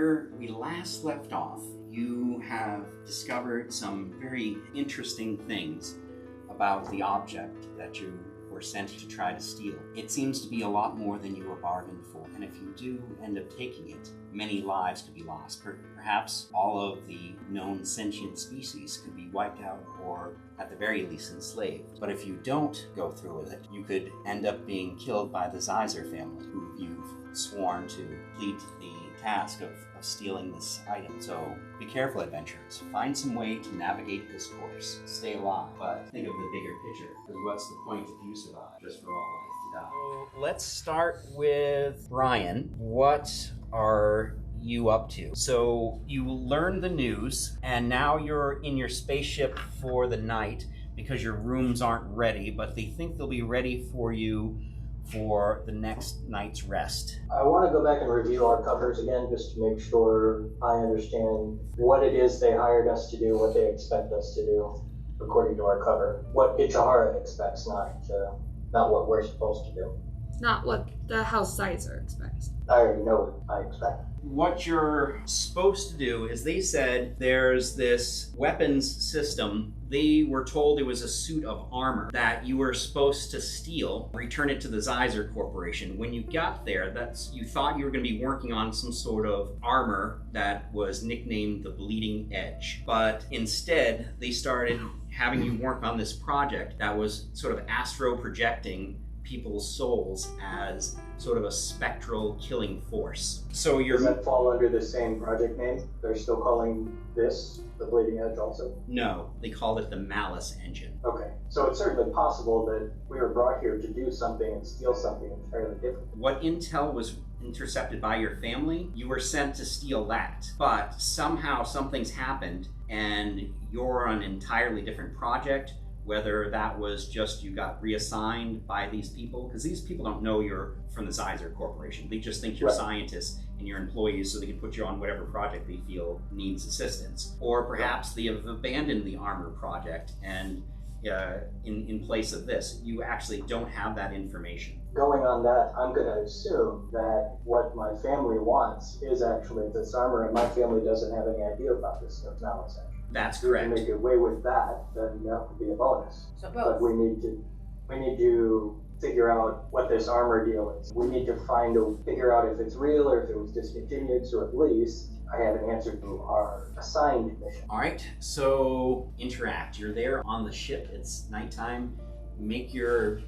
where we last left off, you have discovered some very interesting things about the object that you were sent to try to steal. It seems to be a lot more than you were bargained for, and if you do end up taking it, many lives could be lost. Perhaps all of the known sentient species could be wiped out, or at the very least enslaved. But if you don't go through with it, you could end up being killed by the Zeiser family, who you've sworn to complete the task of stealing this item. So be careful, adventurers. Find some way to navigate this course. Stay alive, but think of the bigger picture. Because what's the point if you survive just for all life to die? So let's start with Brian. What are you up to? So you learned the news, and now you're in your spaceship for the night because your rooms aren't ready, but they think they'll be ready for you for the next night's rest. I want to go back and review our covers again just to make sure I understand what it is they hired us to do, what they expect us to do according to our cover. What Ichihara expects, not what we're supposed to do. Not what the House Zeiser expects. I already know what I expect. What you're supposed to do is, they said there's this weapons system. They were told it was a suit of armor that you were supposed to steal, return it to the Zeiser Corporation. When you got there, you thought you were going to be working on some sort of armor that was nicknamed the Bleeding Edge. But instead, they started having you work on this project that was sort of astro projecting people's souls as sort of a spectral killing force. So Does that fall under the same project name? They're still calling this the Bleeding Edge also? No, they called it the Malice Engine. Okay, so it's certainly possible that we were brought here to do something and steal something entirely different. What intel was intercepted by your family, you were sent to steal that. But somehow something's happened and you're on an entirely different project. Whether that was just you got reassigned by these people, because these people don't know you're from the Zeiser Corporation. They just think you're scientists and you're employees, so they can put you on whatever project they feel needs assistance. Or perhaps they have abandoned the armor project, and in place of this, you actually don't have that information. Going on that, I'm going to assume that what my family wants is actually this armor, and my family doesn't have any idea about this Malice Engine. That's correct. If we can make away with that, then that would be a bonus. So But we need to figure out what this armor deal is. We need to figure out if it's real or if it was discontinued, so at least I have an answer to our assigned mission. All right, so interact. You're there on the ship. It's nighttime. Make your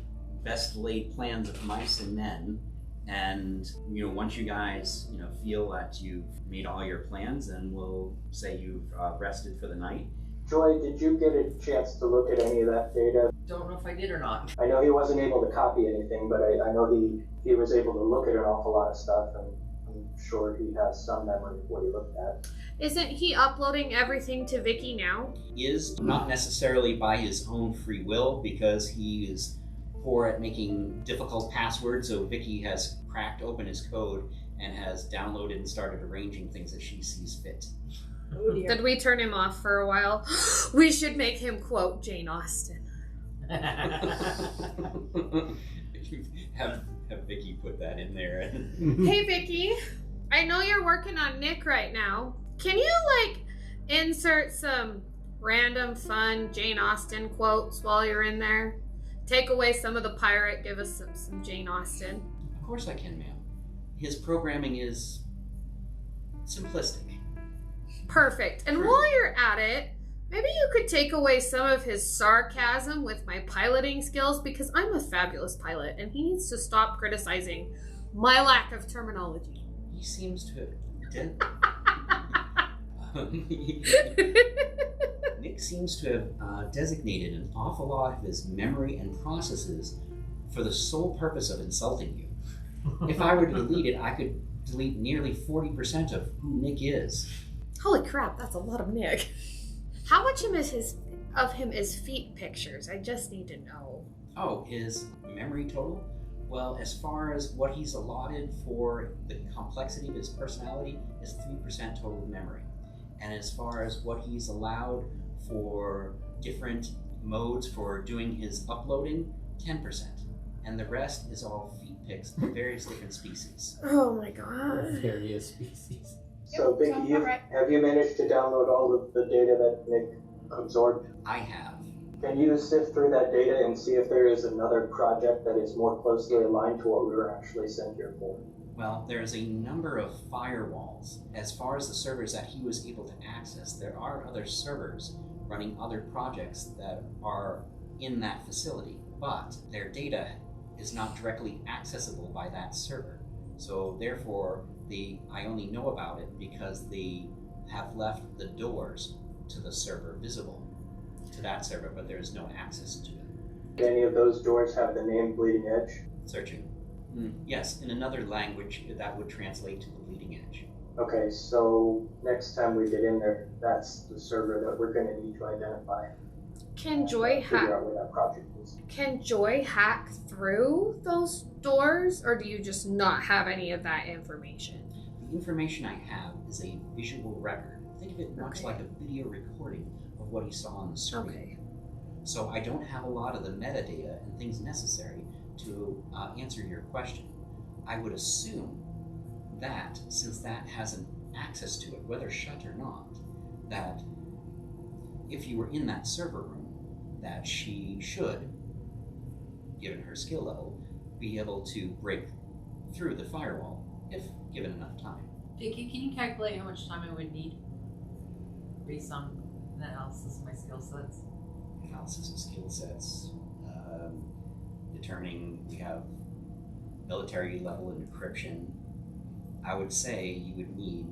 best laid plans of mice and men. And, once you guys, feel that you've made all your plans, then we'll say you've rested for the night. Joy, did you get a chance to look at any of that data? Don't know if I did or not. I know he wasn't able to copy anything, but I know he was able to look at an awful lot of stuff, and I'm sure he has some memory of what he looked at. Isn't he uploading everything to Vicky now? He is, not necessarily by his own free will, because he is poor at making difficult passwords, so Vicky has cracked open his code and has downloaded and started arranging things as she sees fit. Oh dear. Did we turn him off for a while? We should make him quote Jane Austen. have Vicky put that in there. Hey Vicky, I know you're working on Nick right now. Can you insert some random fun Jane Austen quotes while you're in there? Take away some of the pirate, give us some Jane Austen. Of course I can, ma'am. His programming is simplistic. Perfect. And while you're at it, maybe you could take away some of his sarcasm with my piloting skills, because I'm a fabulous pilot and he needs to stop criticizing my lack of terminology. He seems to Nick seems to have designated an awful lot of his memory and processes for the sole purpose of insulting you. If I were to delete it, I could delete nearly 40% of who Nick is. Holy crap, that's a lot of Nick. How much of him is feet pictures? I just need to know. Oh, his memory total? Well, as far as what he's allotted for the complexity of his personality is 3% total memory. And as far as what he's allowed for different modes for doing his uploading, 10%. And the rest is all feet pics of various different species. Oh my god. Various species. So, Vicky, sounds about right. have you managed to download all of the data that Nick absorbed? I have. Can you sift through that data and see if there is another project that is more closely aligned to what we were actually sent here for? Well, there's a number of firewalls. As far as the servers that he was able to access, there are other servers running other projects that are in that facility, but their data is not directly accessible by that server. So therefore, I only know about it because they have left the doors to the server visible to that server, but there is no access to it. Do any of those doors have the name Bleeding Edge? Searching. Yes, in another language that would translate to the Bleeding Edge. Okay, so next time we get in there, that's the server that we're going to need to identify. Can Joy figure out where that project is. Can Joy hack through those doors, or do you just not have any of that information? The information I have is a visual record. Think of it much like a video recording of what he saw on the screen. Okay. So I don't have a lot of the metadata and things necessary to answer your question. I would assume that since that has an access to it, whether shut or not, that if you were in that server room, that she should, given her skill level, be able to break through the firewall if given enough time. Vicky, can you calculate how much time I would need based on the analysis of my skill sets? Analysis of skill sets, determining we have military level encryption. I would say you would need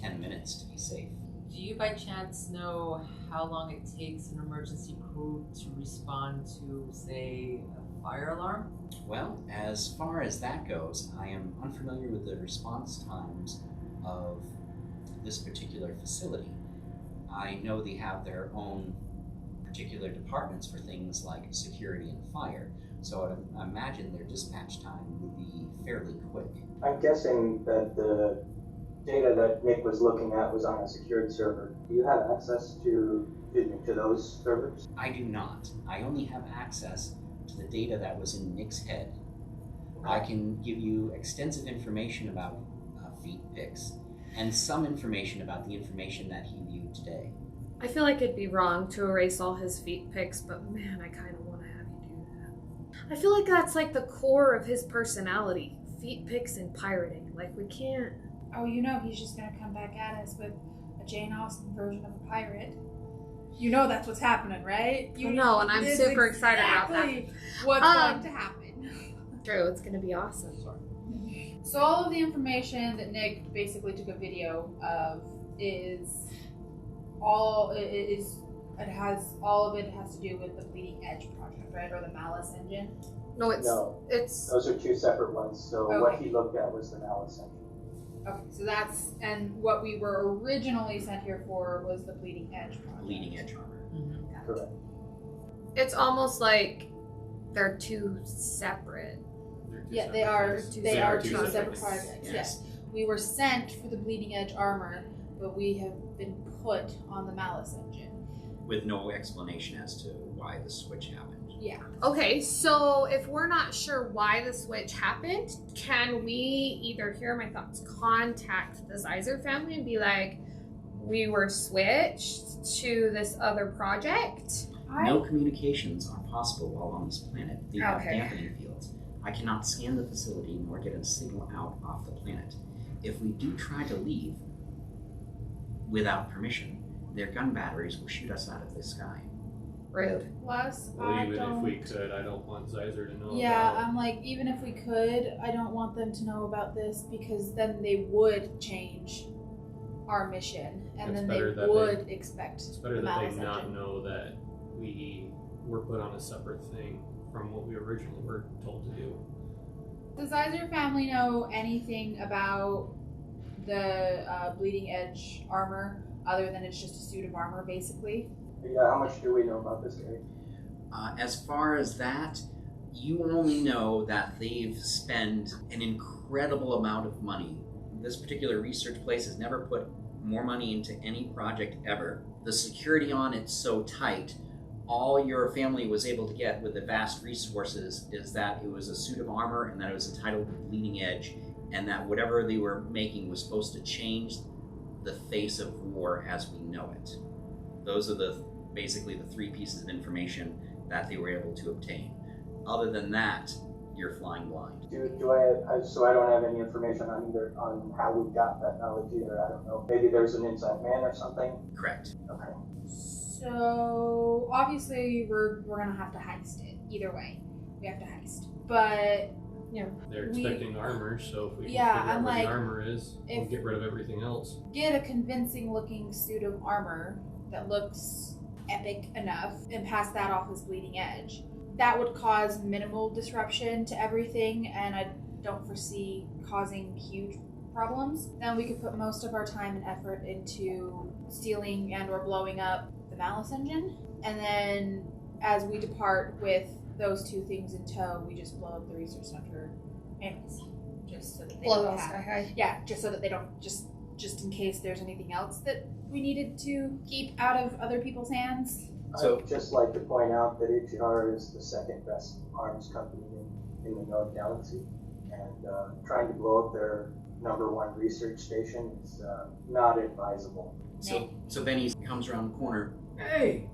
10 minutes to be safe. Do you by chance know how long it takes an emergency crew to respond to, say, a fire alarm? Well, as far as that goes, I am unfamiliar with the response times of this particular facility. I know they have their own particular departments for things like security and fire, so I imagine their dispatch time would be fairly quick. I'm guessing that the data that Nick was looking at was on a secured server. Do you have access to those servers? I do not. I only have access to the data that was in Nick's head. I can give you extensive information about feat picks and some information about the information that he viewed today. I feel like it'd be wrong to erase all his feat picks, but man, I kind of want to have you do that. I feel like that's like the core of his personality. Feat picks and pirating. Like, we can't... Oh, you know he's just gonna come back at us with a Jane Austen version of a pirate. You know that's what's happening, right? You know, and I'm super excited about that. What's going to happen. True, it's gonna be awesome. So all of the information that Nick basically took a video of all of it has to do with the Bleeding Edge project, right? Or the Malice Engine? No, it's those are two separate ones. So what he looked at was the Malice Engine. Okay, so and what we were originally sent here for was the Bleeding Edge project. Bleeding Edge armor. Mm-hmm. Yeah. Correct. It's almost like they're two separate. Yeah, they are two separate projects. Yes. Yes. We were sent for the Bleeding Edge armor, but we have been put on the Malice Engine. With no explanation as to why the switch happened. Yeah. Okay, so if we're not sure why the switch happened, can we either, here are my thoughts, contact the Zeiser family and be like, we were switched to this other project? No communications are possible while on this planet. They have dampening fields. I cannot scan the facility nor get a signal out off the planet. If we do try to leave without permission, their gun batteries will shoot us out of the sky. Rude. Plus, well, even if we could, I don't want Zeiser to know Yeah, about. I'm like, even if we could, I don't want them to know about this because then they would change our mission and then they would expect It's better the that Malice they not Engine. know that we were put on a separate thing from what we originally were told to do. Does Zeiser family know anything about the Bleeding Edge armor other than it's just a suit of armor, basically? Yeah, how much do we know about this guy? As far as that, you only know that they've spent an incredible amount of money. This particular research place has never put more money into any project ever. The security on it's so tight, all your family was able to get with the vast resources is that it was a suit of armor and that it was entitled Bleeding Edge, and that whatever they were making was supposed to change the face of war as we know it. Those are basically the 3 pieces of information that they were able to obtain. Other than that, you're flying blind. So I don't have any information on how we got that knowledge either. I don't know. Maybe there's an inside man or something. Correct. Okay. So obviously we're gonna have to heist it. Either way, we have to heist. But They're expecting armor, so if we can Yeah, figure out I'm where the like, armor is, we'll if- get rid of everything else. get a convincing looking suit of armor that looks epic enough and pass that off as bleeding edge. That would cause minimal disruption to everything, and I don't foresee causing huge problems. Then we could put most of our time and effort into stealing and or blowing up the Malice Engine, and then as we depart with those 2 things in tow, we just blow up the research center anyways, just so that they Blow don't those have, sky high. yeah, just so that they don't just in case there's anything else that we needed to keep out of other people's hands. So- I'd just like to point out that HR is the 2nd best arms company in the known galaxy, and trying to blow up their #1 research station is not advisable. So Benny comes around the corner. Hey,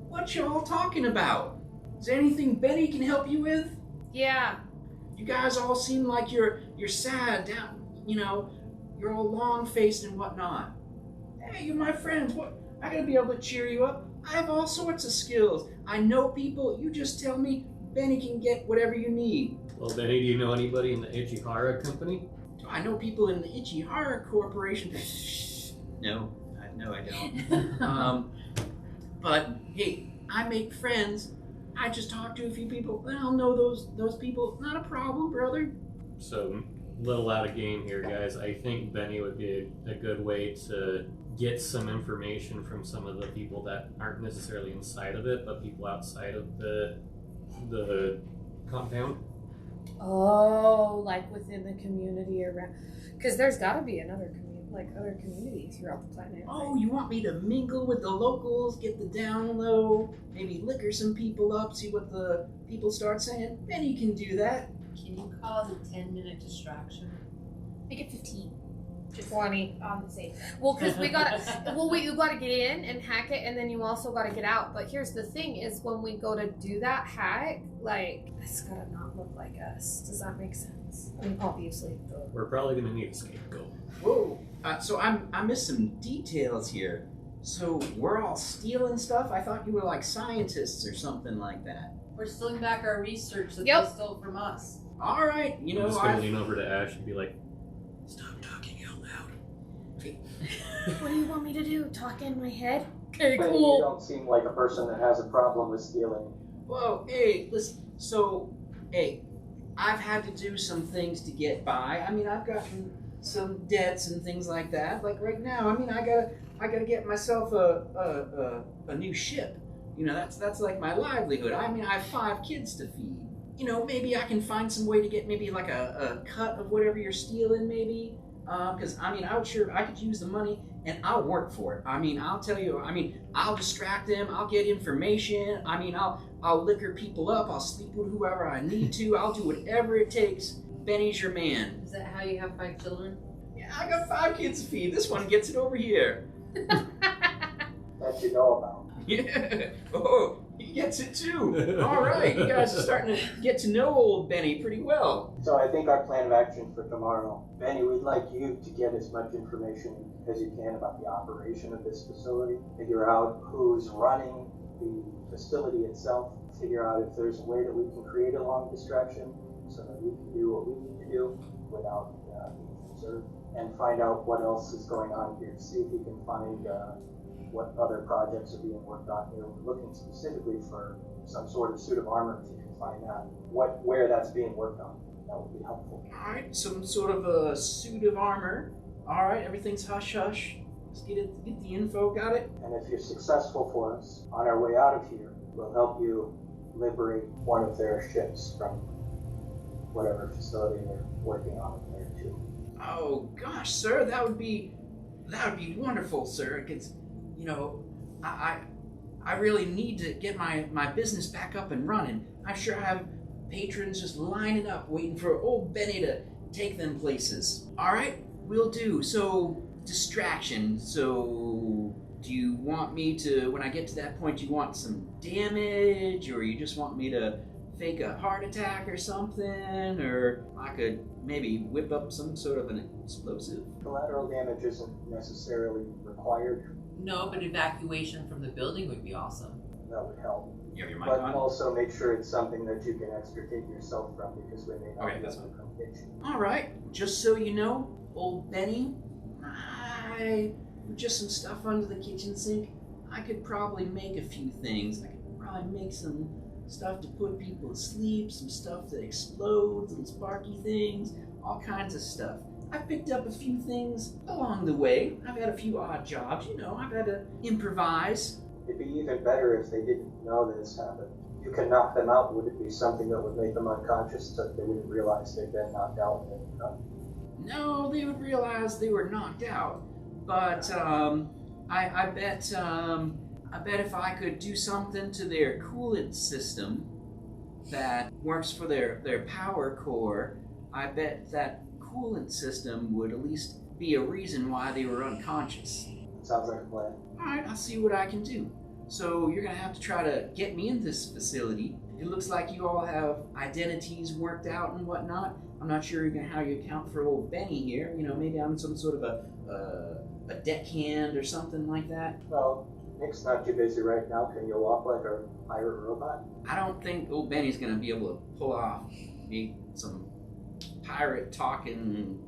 what y'all talking about? Is there anything Benny can help you with? Yeah. You guys all seem like you're sad down, you're all long-faced and whatnot. Hey, you're my friends. What? I gotta be able to cheer you up. I have all sorts of skills. I know people. You just tell me. Benny can get whatever you need. Well, Benny, do you know anybody in the Ichihara company? Do I know people in the Ichihara Corporation? No, I don't. But hey, I make friends. I just talked to a few people. I'll know those people. Not a problem, brother. So, little out of game here, guys. I think Benny would be a good way to get some information from some of the people that aren't necessarily inside of it, but people outside of the compound. Oh, like within the community around, because there's got to be other communities throughout the planet. Oh, you want me to mingle with the locals, get the down low, maybe liquor some people up, see what the people start saying? Benny can do that. Can you cause a 10-minute distraction? Make it 15. Just 20 on the safe side. Well, because we gotta. Well, wait, you gotta get in and hack it, and then you also gotta get out. But here's the thing: is when we go to do that hack, like it's gotta not look like us. Does that make sense? I mean, obviously. We're probably going to need a scapegoat. Whoa. So I missed some details here. So we're all stealing stuff? I thought you were like scientists or something like that. We're stealing back our research that Yep. they stole from us. All right, I'm just going to lean over to Ash and be like, "Stop talking out loud." What do you want me to do? Talk in my head? Okay, But you cool. don't seem like a person that has a problem with stealing. Whoa, hey, listen. So, hey, I've had to do some things to get by. I mean, I've gotten some debts and things like that. Like right now, I mean, I gotta get myself a new ship. That's like my livelihood. I mean, I have 5 kids to feed. Maybe I can find some way to get maybe like a cut of whatever you're stealing, maybe. Because I mean, I could use the money and I'll work for it. I mean, I'll tell you. I mean, I'll distract them. I'll get information. I mean, I'll liquor people up. I'll sleep with whoever I need to. I'll do whatever it takes. Benny's your man. Is that how you have 5 children? Yeah, I got 5 kids to feed. This one gets it over here. That you know about. Yeah. Oh, he gets it too. All right, you guys are starting to get to know old Benny pretty well. So I think our plan of action for tomorrow, Benny, we'd like you to get as much information as you can about the operation of this facility, figure out who's running the facility itself, figure out if there's a way that we can create a long distraction so that we can do what we need to do without being observed, and find out what else is going on here. See if we can find what other projects are being worked on here. We're looking specifically for some sort of suit of armor. If you can find that, where that's being worked on, that would be helpful. All right, some sort of a suit of armor. All right, everything's hush hush. Let's get the info. Got it? And if you're successful for us on our way out of here, we'll help you liberate one of their ships from whatever facility they're working on there too. Oh gosh, sir, that would be wonderful, sir. Because I really need to get my business back up and running. I'm sure I have patrons just lining up, waiting for old Benny to take them places. All right, will do. So, distraction. So, do you want me to, when I get to that point, do you want some damage, or you just want me to fake a heart attack or something, or I could maybe whip up some sort of an explosive? Collateral damage isn't necessarily required. No, but evacuation from the building would be awesome. That would help. You have your mic But on? also make sure it's something that you can extricate yourself from, because we may not Okay, be that's able to come get you. All right, just so you know, old Benny, with just some stuff under the kitchen sink, I could probably make a few things. I could probably make some stuff to put people to sleep, some stuff that explodes, little sparky things, all kinds of stuff. I picked up a few things along the way. I've had a few odd jobs, I've had to improvise. It'd be even better if they didn't know this happened. You can knock them out. Would it be something that would make them unconscious so that they wouldn't realize they'd been knocked out? No, they would realize they were knocked out. But I bet if I could do something to their coolant system that works for their power core, I bet that coolant system would at least be a reason why they were unconscious. Sounds like a plan. Alright, I'll see what I can do. So you're gonna have to try to get me in this facility. It looks like you all have identities worked out and whatnot. I'm not sure how you account for old Benny here. Maybe I'm some sort of a deckhand or something like that. Well, Nick's not too busy right now. Can you walk like a pirate robot? I don't think old Benny's gonna be able to pull off some pirate talking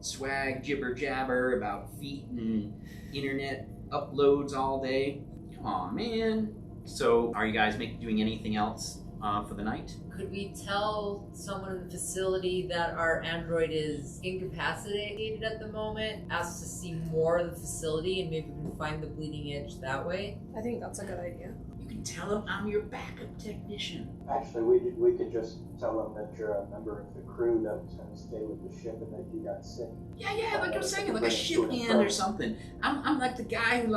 swag jibber jabber about feet and internet uploads all day. Come on, man. So, are you guys doing anything else for the night? Could we tell someone in the facility that our android is incapacitated at the moment, ask to see more of the facility, and maybe we can find the bleeding edge that way? I think that's a good idea. You can tell him I'm your backup technician. Actually, we could just tell them that you're a member of the crew that was going to stay with the ship and that you got sick. Yeah, like I was saying, like a ship hand or something. I'm like the guy who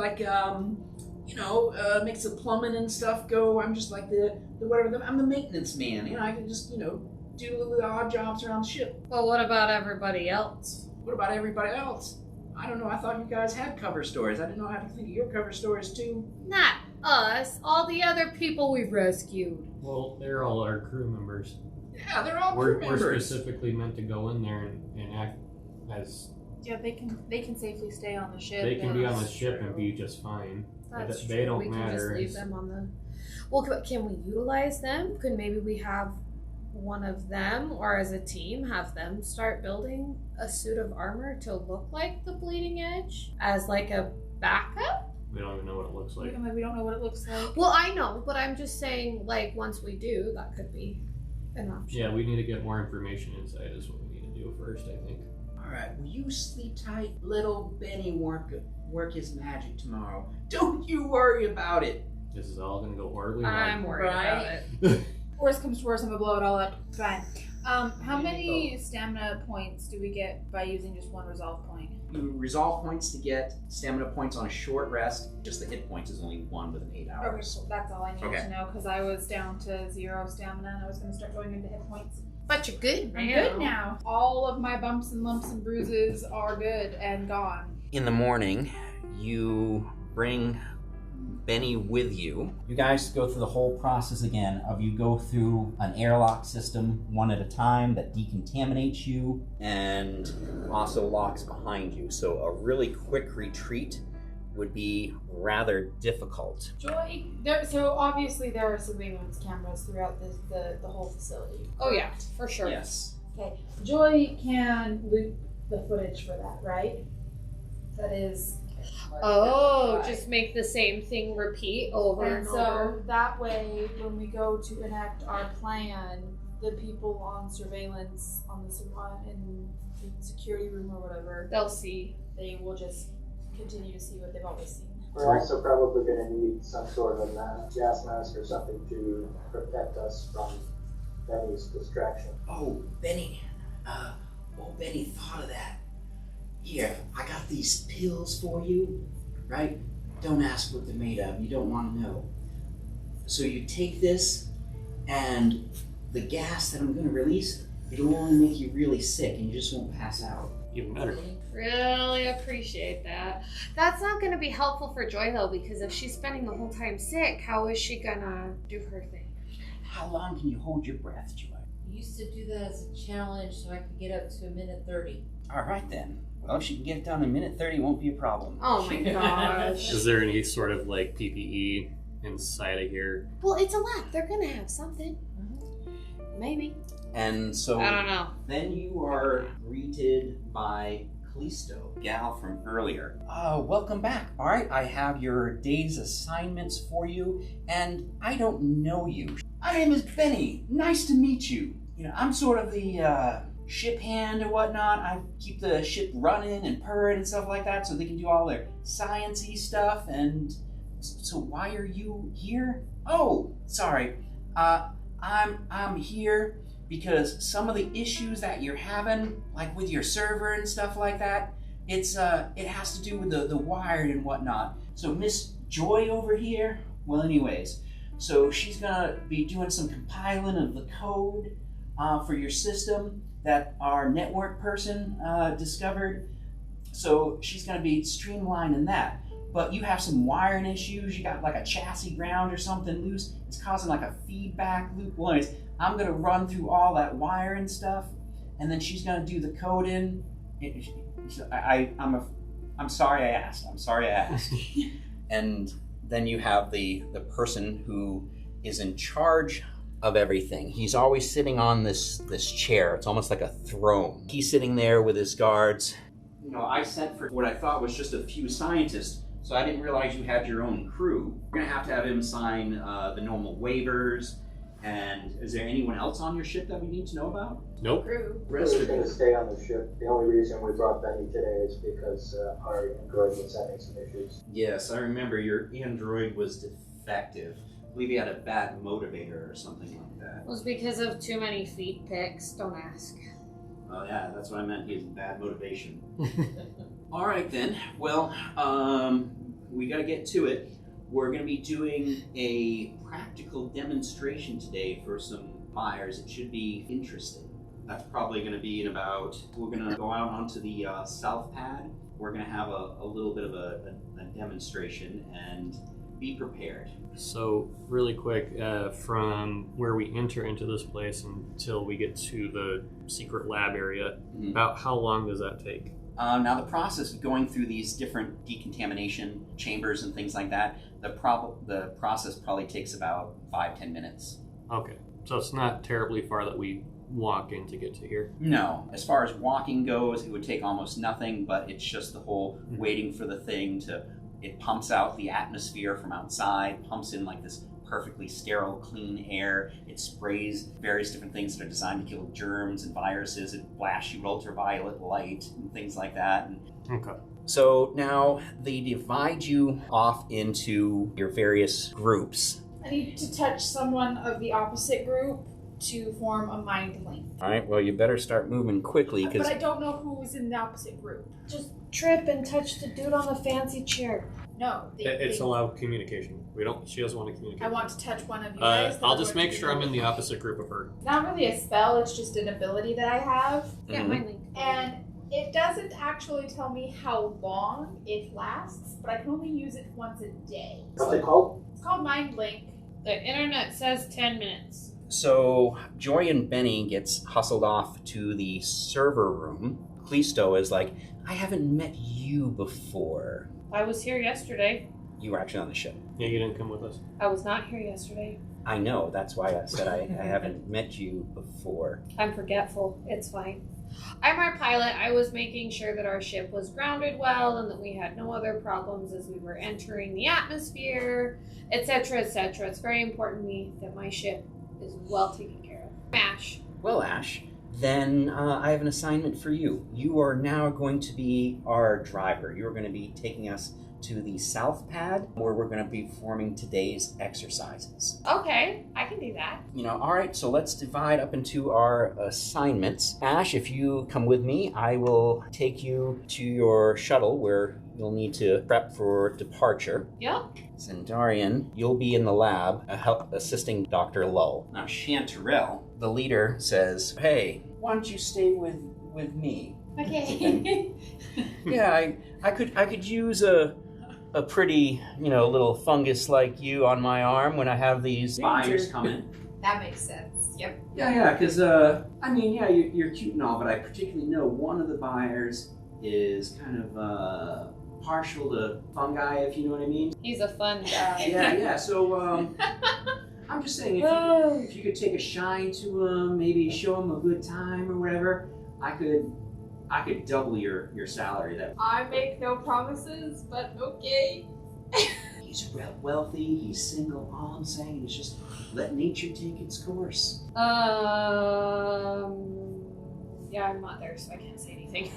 makes the plumbing and stuff go. I'm just like I'm the maintenance man. I can just, do little odd jobs around the ship. Well, what about everybody else? What about everybody else? I don't know, I thought you guys had cover stories. I didn't know how to think of your cover stories too. Not us. All the other people we've rescued. Well, they're all our crew members. Yeah, they're all crew members. We're specifically meant to go in there and act as... Yeah, they can safely stay on the ship. They can be on the ship and be just fine. That's they don't we matter. can just leave them on the... Well, can we utilize them? Could maybe we have one of them, or as a team, have them start building a suit of armor to look like the bleeding edge as like a backup? We don't even know what it looks like. We don't know what it looks like. Well, I know, but I'm just saying, like, once we do, that could be an option. Yeah, we need to get more information inside is what we need to do first, I think. Alright, will you sleep tight? Little Benny work his magic tomorrow. Don't you worry about it. This is all going to go horribly wrong. I'm worried about it. Worst comes to worst, I'm gonna blow it all up. Fine. How many stamina points do we get by using just one resolve point? You resolve points to get stamina points on a short rest. Just the hit points is only 1 within 8 hours. Okay, so that's all I need to know, because I was down to 0 stamina and I was gonna start going into hit points. But you're good now. I'm good now. All of my bumps and lumps and bruises are good and gone. In the morning, you bring Benny with you. You guys go through the whole process again of you go through an airlock system one at a time that decontaminates you and also locks behind you. So a really quick retreat would be rather difficult. Joy, so obviously there are surveillance cameras throughout the whole facility. Oh yeah, for sure. Yes. Okay, Joy can loop the footage for that, right? That is... Oh, just make the same thing repeat over and so over. that way, when we go to enact our plan, the people on surveillance in the security room or whatever, They'll see. they will just continue to see what they've always seen. We're also probably going to need some sort of gas mask or something to protect us from Benny's distraction. Oh, Benny. Benny thought of that. Here, I got these pills for you, right? Don't ask what they're made of. You don't want to know. So you take this, and the gas that I'm going to release, It'll only make you really sick and you just won't pass out. Even better. Really appreciate that. That's not going to be helpful for Joy, though, because if she's spending the whole time sick, how is she going to do her thing? How long can you hold your breath, Joy? I used to do that as a challenge so I could get up to a minute 30. All right, then. Well, if she can get it done in a minute 30, it won't be a problem. Oh my gosh. Is there any sort of like PPE inside of here? Well, it's a lab. They're going to have something. Maybe. And so I don't know. then you are greeted by Callisto, gal from earlier. Welcome back. All right, I have your day's assignments for you, and I don't know you. My name is Benny. Nice to meet you. You know, I'm sort of the ship hand or whatnot. I keep the ship running and purring and stuff like that so they can do all their science-y stuff. And so why are you here? Oh, sorry. I'm here because some of the issues that you're having, like with your server and stuff like that, it has to do with the wiring and whatnot. So Miss Joy over here, well anyways, so she's gonna be doing some compiling of the code for your system that our network person discovered. So she's gonna be streamlining that. But you have some wiring issues, you got like a chassis ground or something loose, it's causing like a feedback loop. Well anyways, I'm gonna run through all that wiring stuff, and then she's gonna do the coding. I'm sorry I asked. I'm sorry I asked. And then you have the person who is in charge of everything. He's always sitting on this chair. It's almost like a throne. He's sitting there with his guards. You know, I sent for what I thought was just a few scientists, so I didn't realize you had your own crew. We're gonna have him sign the normal waivers. And is there anyone else on your ship that we need to know about? Nope. Rest is going to stay on the ship. The only reason we brought Benny today is because our android was having some issues. Yes, I remember your android was defective. I believe he had a bad motivator or something like that. It was because of too many feet pics. Don't ask. Oh yeah, that's what I meant. He has bad motivation. All right then. Well, we got to get to it. We're going to be doing a practical demonstration today for some buyers. It should be interesting. That's probably going to be in about, we're going to go out onto the south pad. We're going to have a little bit of a demonstration and be prepared. So really quick, from where we enter into this place until we get to the secret lab area, about how long does that take? Now the process of going through these different decontamination chambers and things like that, the process probably takes about 5-10 minutes. Okay, so it's not terribly far that we walk in to get to here. No, as far as walking goes, it would take almost nothing, but it's just the whole waiting for the thing it pumps out the atmosphere from outside, pumps in like this perfectly sterile, clean air. It sprays various different things that are designed to kill germs and viruses. It blasts you with ultraviolet light and things like that. Okay. So now they divide you off into your various groups. I need to touch someone of the opposite group to form a mind link. All right, well, you better start moving quickly But because I don't know who is in the opposite group. Just trip and touch the dude on the fancy chair. No. It's allowed communication. She doesn't want to communicate. I want to touch one of you guys. I'll just make sure I'm in the opposite group of her. It's not really a spell, it's just an ability that I have. Yeah, mind link. And it doesn't actually tell me how long it lasts, but I can only use it once a day. What's it called? It's called Mind Link. The internet says 10 minutes. So Joy and Benny gets hustled off to the server room. Callisto is like, I haven't met you before. I was here yesterday. You were actually on the ship. Yeah, you didn't come with us. I was not here yesterday. I know, that's why I said I haven't met you before. I'm forgetful. It's fine. I'm our pilot. I was making sure that our ship was grounded well and that we had no other problems as we were entering the atmosphere, etc., etc. It's very important to me that my ship is well taken care of. Ash. Well, Ash, then I have an assignment for you. You are now going to be our driver. You're going to be taking us to the south pad where we're going to be performing today's exercises. Okay, I can do that. All right, so let's divide up into our assignments. Ash, if you come with me, I will take you to your shuttle where you'll need to prep for departure. Yep. Zendarian, you'll be in the lab assisting Dr. Lull. Now, Chanterelle, the leader, says, hey, why don't you stay with me? Okay. Yeah, I could use a pretty, little fungus like you on my arm when I have these buyers come in. That makes sense. Yep. Yeah, because, you're cute and all, but I particularly know one of the buyers is kind of, partial to fungi, if you know what I mean. He's a fun guy. Yeah, so, I'm just saying, if you could take a shine to him, maybe show him a good time or whatever, I could double your salary. I make no promises, but okay. He's wealthy, he's single, all I'm saying is just let nature take its course. Yeah, I'm not there, so I can't say anything.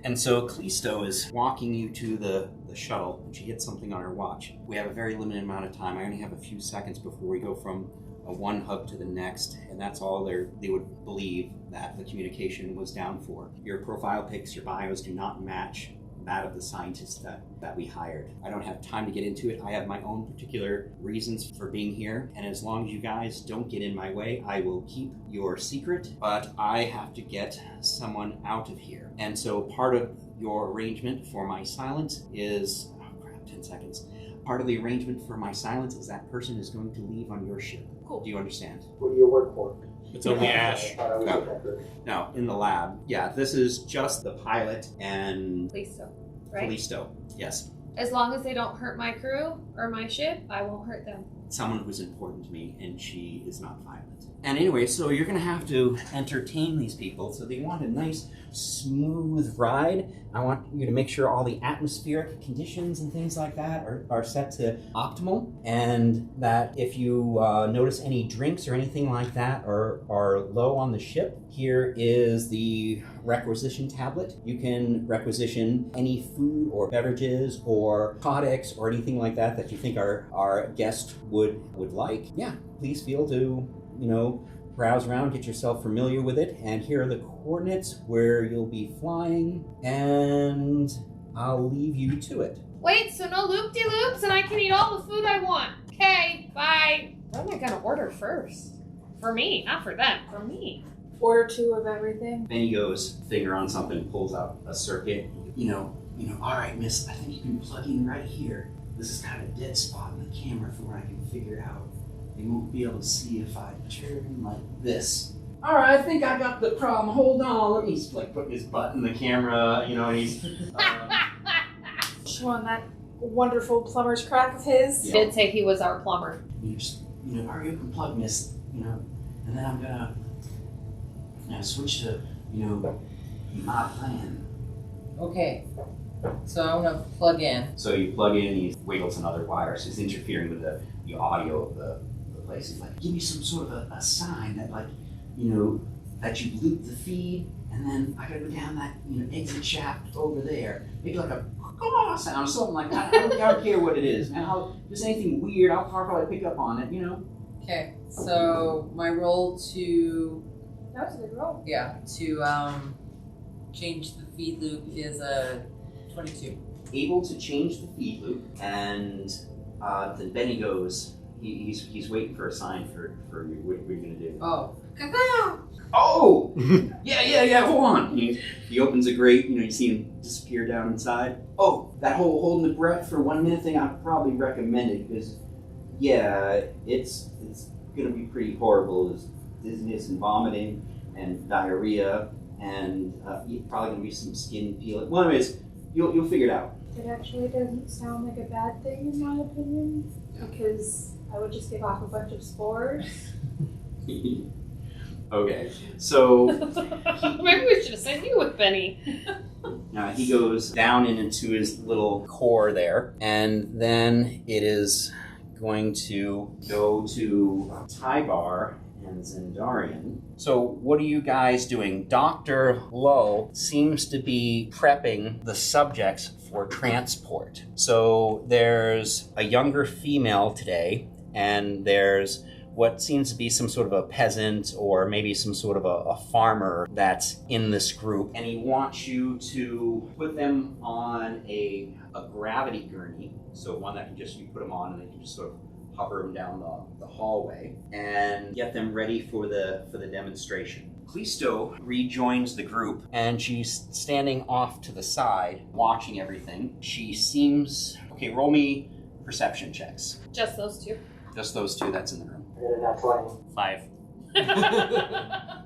And so Callisto is walking you to the shuttle, and she hits something on her watch. We have a very limited amount of time. I only have a few seconds before we go from one hub to the next, and that's all they would believe that the communication was down for. Your profile pics, your bios do not match that of the scientists that we hired. I don't have time to get into it. I have my own particular reasons for being here, and as long as you guys don't get in my way, I will keep your secret, but I have to get someone out of here. And so part of your arrangement for my silence is, 10 seconds. Part of the arrangement for my silence is that person is going to leave on your ship. Cool. Do you understand? Who do you work for? It's only Ash. No, in the lab. Yeah, this is just the pilot and Callisto, right? Callisto, yes. As long as they don't hurt my crew or my ship, I won't hurt them. Someone who's important to me, and she is not violent. And anyway, so you're going to have to entertain these people. So they want a nice, smooth ride. I want you to make sure all the atmospheric conditions and things like that are set to optimal. And that if you notice any drinks or anything like that are low on the ship, here is the requisition tablet. You can requisition any food or beverages or products or anything like that you think our guest would like. Yeah, please feel to browse around, get yourself familiar with it, and here are the coordinates where you'll be flying, and I'll leave you to it. Wait, so no loop-de-loops and I can eat all the food I want. Okay, bye. What am I gonna order first? For me, not for them, for me. Order 2 of everything. Then he goes, finger on something, pulls out a circuit. All right, miss, I think you can plug in right here. This is kind of a dead spot in the camera from what I can figure out. They won't be able to see if I turn like this. All right, I think I got the problem. Hold on, let me just put his butt in the camera, and he's... Showing that wonderful plumber's crack of his. He did say he was our plumber. You just, hurry up and plug, miss, and then I'm gonna switch to, my plan. Okay. So I'm gonna plug in. So you plug in, he wiggles another wire, so he's interfering with the audio of the place. He's like, give me some sort of a sign that that you loop the feed, and then I gotta go down that exit shaft over there. Maybe like a sound or something like that. I don't care what it is, man. Just anything weird, I'll probably pick up on it, Okay, so my roll to... That was a good roll. Yeah, to change the feed loop is a 22. Able to change the feed loop, and then Benny goes, he's waiting for a sign for you. What are you gonna do? Oh. Oh! yeah, hold on. He opens a grate, you see him disappear down inside. Oh, that whole holding the breath for 1 minute thing, I'd probably recommend it, because, yeah, it's gonna be pretty horrible. There's dizziness and vomiting and diarrhea, and probably gonna be some skin peeling. Well, anyways, you'll figure it out. It actually doesn't sound like a bad thing in my opinion, because I would just give off a bunch of spores. Okay, so Maybe we should have sent you with Benny. he goes down into his little core there, and then it is going to go to Tybar and Zendarian. So what are you guys doing? Dr. Lowe seems to be prepping the subjects for transport. So there's a younger female today, and there's what seems to be some sort of a peasant or maybe some sort of a farmer that's in this group. And he wants you to put them on a gravity gurney. So one that you put them on and they can just sort of hover them down the hallway and get them ready for the demonstration. Callisto rejoins the group, and she's standing off to the side, watching everything. She seems... Okay, roll me perception checks. Just those two. Just those two that's in the room. I got a nat 20.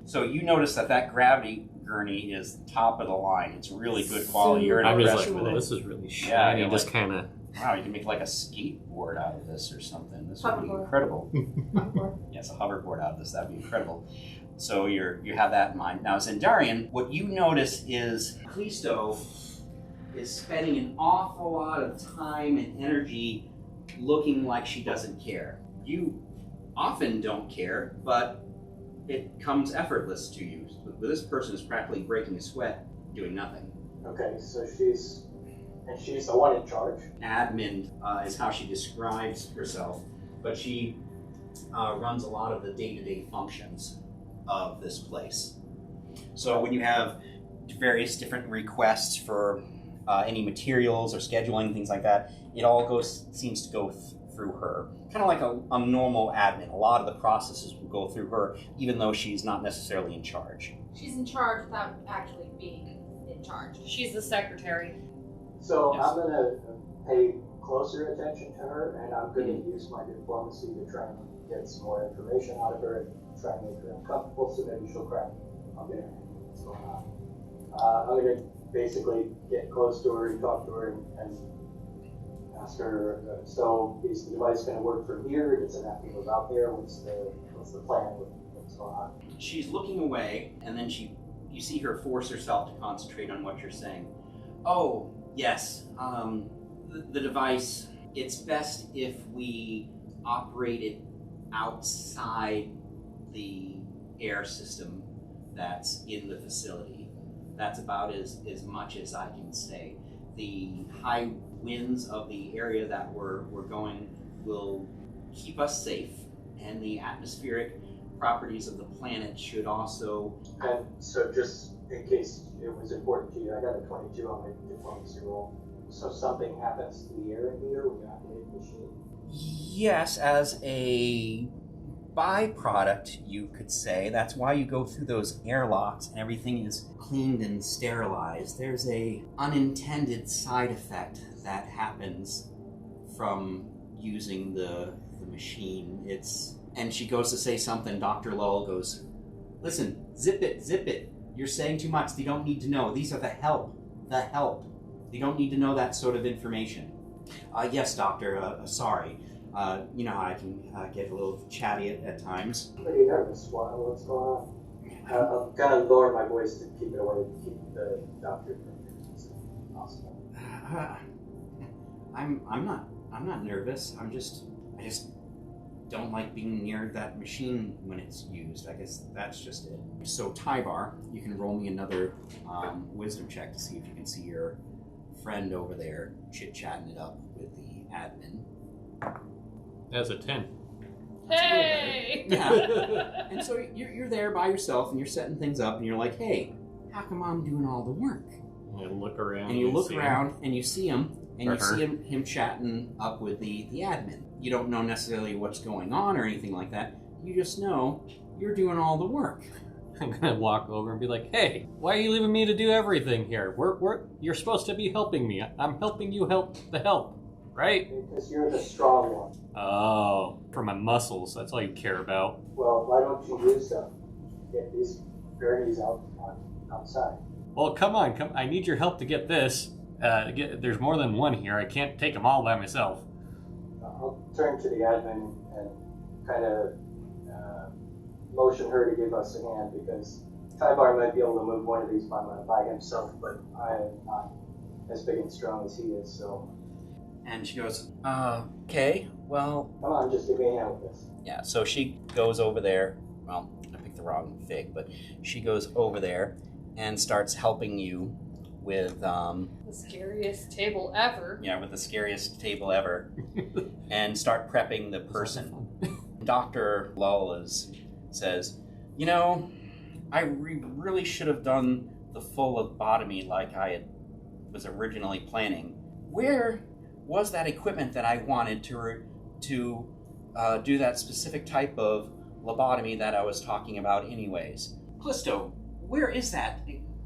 5. So you notice that gravity gurney is top of the line. It's really good quality. You're I'm just impressed like, with well, it. this is really Yeah, shiny. you're Just like- kind of... Wow, you can make like a skateboard out of this or something. This would be Hoverboard. incredible. Yes, a hoverboard out of this. That'd be incredible. So you have that in mind. Now, Zendarian, what you notice is Callisto is spending an awful lot of time and energy looking like she doesn't care. You often don't care, but it comes effortless to you. But this person is practically breaking a sweat doing nothing. Okay, so she's the one in charge. Admin is how she describes herself, but she runs a lot of the day-to-day functions of this place. So when you have various different requests for any materials or scheduling, things like that, it all seems to go through her. Kind of like a normal admin. A lot of the processes will go through her, even though she's not necessarily in charge. She's in charge without actually being in charge. She's the secretary. So Yes. I'm going to pay closer attention to her, and I'm going to use my diplomacy to try and get some more information out of her and try and make her uncomfortable, so maybe she'll cry. I'll get her what's going on. I'm going to basically get close to her and talk to her and ask her, so is the device going to work from here? Does it have to move out there? What's the plan? What's going on? She's looking away, and then you see her force herself to concentrate on what you're saying. Oh, yes, the device, it's best if we operate it outside the air system that's in the facility. That's about as much as I can say. The high winds of the area that we're going will keep us safe, and the atmospheric properties of the planet should also... And so just in case it was important to you, I got a 22 on my diplomacy roll. So something happens to the air in here when you activate the machine? Yes, as a byproduct, you could say. That's why you go through those airlocks and everything is cleaned and sterilized. There's a unintended side effect that happens from using the machine. And she goes to say something. Dr. Lull goes, listen, zip it. You're saying too much. They don't need to know. These are the help. They don't need to know that sort of information. Yes, Doctor, sorry. You know, I can get a little chatty at times. I'm pretty nervous. What's going on? I'm gonna lower my voice to keep it away, to keep the doctor from hearing as possible. I'm not nervous. I just don't like being near that machine when it's used. I guess that's just it. So Tybar, you can roll me another wisdom check to see if you can see your friend over there chit-chatting it up with the admin. That's a 10. Hey! Yeah. And so you're there by yourself and you're setting things up and you're like, hey, how come I'm doing all the work? I look around. And you look see around and you see him and Or you her. see him chatting up with the admin. You don't know necessarily what's going on or anything like that. You just know you're doing all the work. I'm gonna walk over and be like, "Hey, why are you leaving me to do everything here? You're supposed to be helping me. I'm helping you help the help, right?" Because you're the strong one. Oh, for my muscles. That's all you care about. Well, why don't you use them? Get these gurneys outside. Well, come on. I need your help to get this. There's more than one here. I can't take them all by myself. I'll turn to the admin and kind of motion her to give us a hand, because Tybar might be able to move one of these by himself, but I am not as big and strong as he is, so... And she goes, okay, well... Come on, just give me a hand with this. Yeah, so she goes over there. Well, I picked the wrong fig, but she goes over there and starts helping you with, The scariest table ever. with the scariest table ever, and start prepping the person. Dr. Lull says, you know, I really should have done the full lobotomy like I was originally planning. Where was that equipment that I wanted to do that specific type of lobotomy that I was talking about anyways? Callisto, where is that?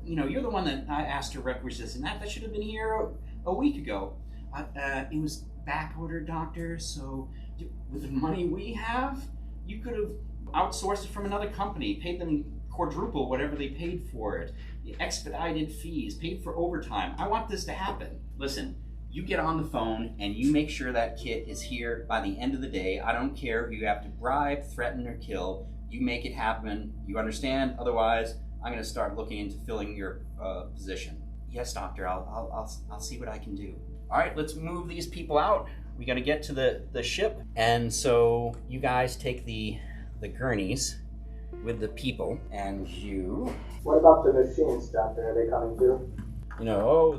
You're the one that I asked to requisition that. That should have been here a week ago. It was back ordered, Doctor, so with the money we have, you could have outsourced it from another company, paid them quadruple whatever they paid for it, expedited fees, paid for overtime. I want this to happen. Listen, you get on the phone and you make sure that kit is here by the end of the day. I don't care if you have to bribe, threaten, or kill. You make it happen. You understand? Otherwise, I'm going to start looking into filling your position. Yes, Doctor. I'll see what I can do. All right, let's move these people out. We got to get to the ship, and so you guys take the gurneys with the people, and you. What about the machines, Doctor? Are they coming too?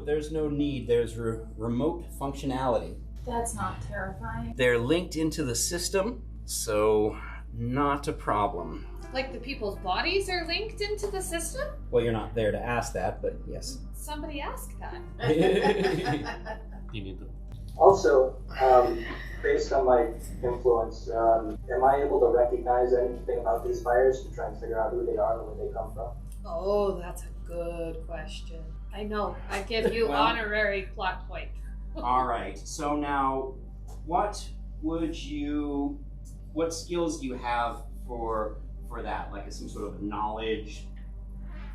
There's no need. There's remote functionality. That's not terrifying. They're linked into the system, so not a problem. Like the people's bodies are linked into the system? Well, you're not there to ask that, but yes. Somebody ask that. You need them. Also, based on my influence, am I able to recognize anything about these fires to try and figure out who they are and where they come from? Oh, that's a good question. I know. I give you honorary plot point. All right. So now, what skills do you have for that? Like some sort of knowledge,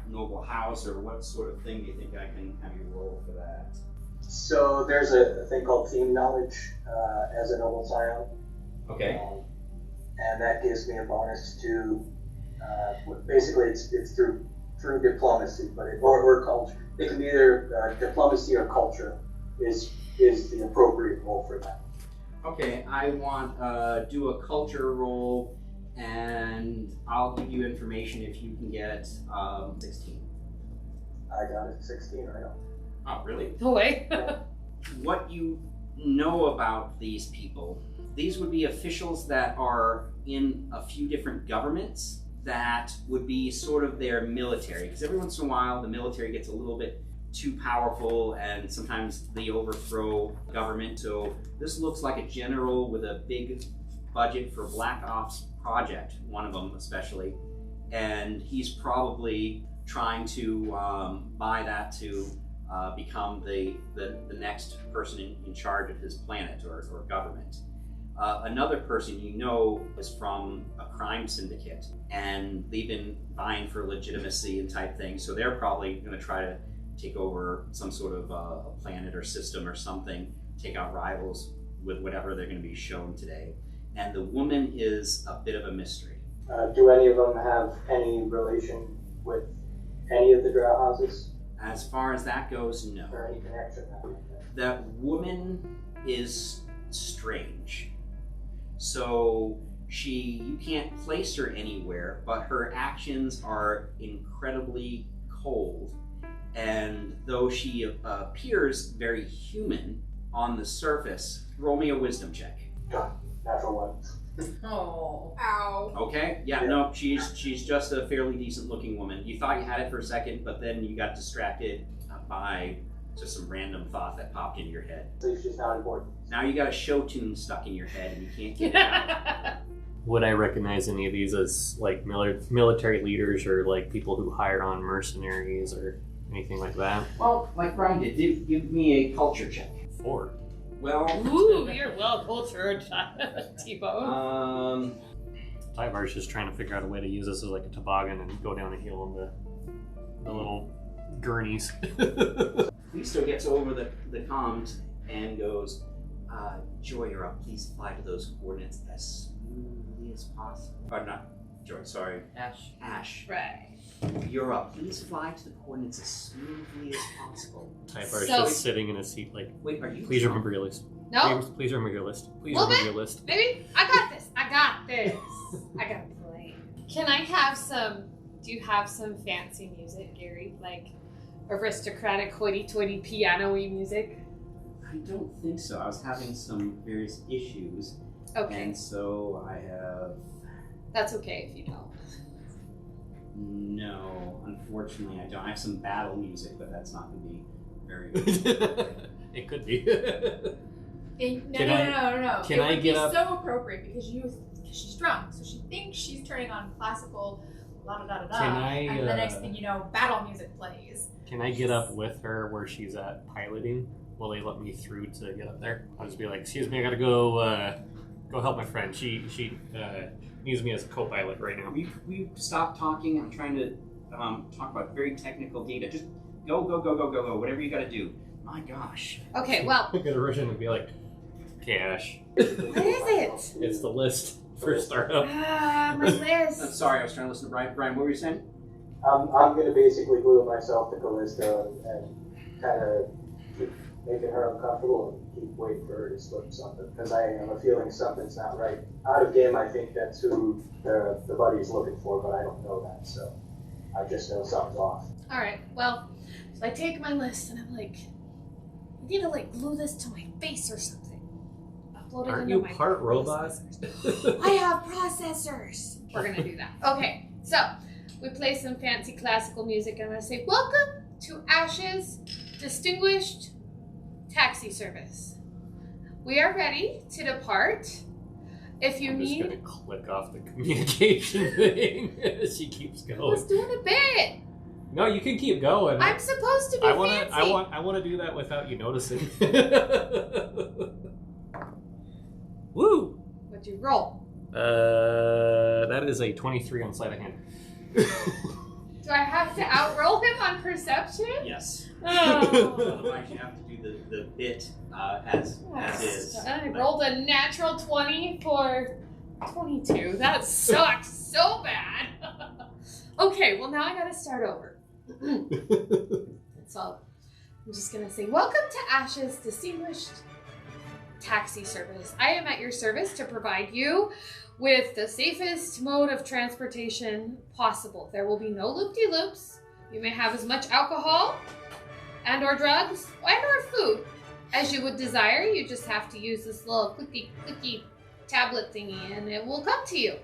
noble house, or what sort of thing do you think I can have you roll for that? So there's a thing called team knowledge as a noble scion. Okay. And that gives me a bonus to, basically it's through diplomacy, but or culture. It can be either diplomacy or culture is the appropriate role for that. Okay, I want do a culture roll, and I'll give you information if you can get 16. I got it, 16 right now. Oh, really? No way. What you know about these people, these would be officials that are in a few different governments that would be sort of their military. Because every once in a while, the military gets a little bit too powerful and sometimes they overthrow government. So this looks like a general with a big budget for Black Ops project, one of them especially. And he's probably trying to buy that to become the next person in charge of his planet or government. Another person you know is from a crime syndicate, and they've been vying for legitimacy and type thing, so they're probably going to try to take over some sort of a planet or system or something, take out rivals with whatever they're going to be shown today. And the woman is a bit of a mystery. Do any of them have any relation with any of the drow houses? As far as that goes, no. Or any connection? That woman is strange. So you can't place her anywhere, but her actions are incredibly cold. And though she appears very human on the surface, roll me a wisdom check. Natural one. Oh. Ow. Okay, yeah, no, she's just a fairly decent looking woman. You thought you had it for a second, but then you got distracted by just some random thought that popped into your head. So she's not important. Now you got a show tune stuck in your head and you can't get it out. Would I recognize any of these as like military leaders or like people who hire on mercenaries or anything like that? Well, like Brian did, give me a culture check. 4. Well, Ooh, you're well cultured, T-Bone. Tyvar's just trying to figure out a way to use this as like a toboggan and go down a hill on the little gurneys. Listo gets over the comms and goes, Joy, you're up. Please fly to those coordinates as smoothly as possible. Or not Joy, sorry. Ash. Right. You're up. Please fly to the coordinates as smoothly as possible. Tyvar's So- just sitting in a seat like, Wait, are you? please remember your list. No? Please remember your list. Please Well, remember your list. Maybe? I got this. I got a plan. Can I have do you have some fancy music, Gary? Like aristocratic hoity-toity piano-y music? I don't think so. I was having some various issues. Okay. And so I have... That's okay if you don't. No, unfortunately I don't. I have some battle music, but that's not going to be very good. It could be. No. Can I it would get be up? so appropriate because she's drunk, so she thinks she's turning on classical la da da da. Can I, and the next thing you know, battle music plays. Can I get up with her where she's at piloting? Will they let me through to get up there? I'll just be like, excuse me, I gotta go help my friend. She needs me as a co-pilot right now. We stopped talking. I'm trying to talk about very technical data. Just go. Whatever you gotta do. My gosh. Okay, well, I'm gonna rush in and be like, Cash. what is it? It's the list for startup. Ah, my list. I'm sorry, I was trying to listen to Brian. Brian, what were you saying? I'm going to basically glue myself to Callista and kind of keep making her uncomfortable and keep waiting for her to slip something. Because I have a feeling something's not right. Out of game, I think that's who the buddy's looking for, but I don't know that. So I just know something's off. All right, well, so I take my list and I'm like, I need to glue this to my face or something. Upload it Aren't into you my part robot? I have processors. We're gonna do that. Okay, so we play some fancy classical music and I'm gonna say, welcome to Ash's Distinguished Taxi Service. We are ready to depart. If you I'm just need... gonna click off the communication thing as she keeps I going. was doing a bit. No, you can keep going. I'm supposed to be fancy. I want to do that without you noticing. Woo! What'd you roll? That is a 23 on sleight of hand. Do I have to outroll him on perception? Yes. Oh. Otherwise, you have to do the bit as is. I rolled a natural 20 for 22. That sucks so bad. Okay, well now I gotta start over. So I'm just gonna say, welcome to Ash's Distinguished Taxi Service. I am at your service to provide you with the safest mode of transportation possible. There will be no loop-de-loops. You may have as much alcohol and or drugs and or food as you would desire. You just have to use this little clicky tablet thingy and it will come to you.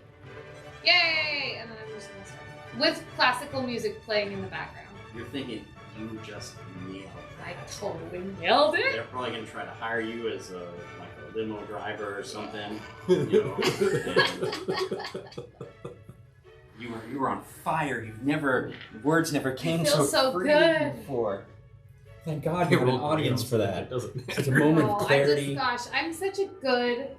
Yay! And then I'm just gonna start with classical music playing in the background. You're thinking, you just nailed it. I totally nailed it. They're probably going to try to hire you as a limo driver or something. You know, you were on fire. Words never came feel so free good. before. Thank God you have an audience for that. It doesn't It's a moment of clarity. I'm such a good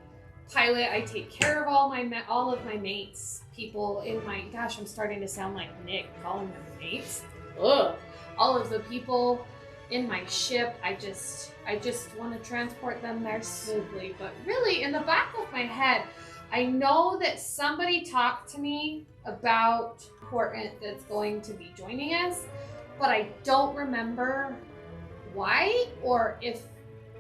pilot. I take care of all of my mates, people in my. Gosh, I'm starting to sound like Nick, calling them mates. Ugh. All of the people in my ship, I just want to transport them there smoothly. But really, in the back of my head, I know that somebody talked to me about important that's going to be joining us, but I don't remember why or if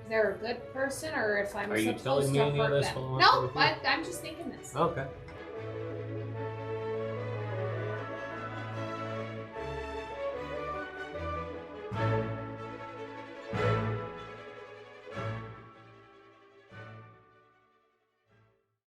they're a good person or if I'm Are you supposed telling me to any of hurt this them. while I'm No, with you? but I'm just thinking this. Okay.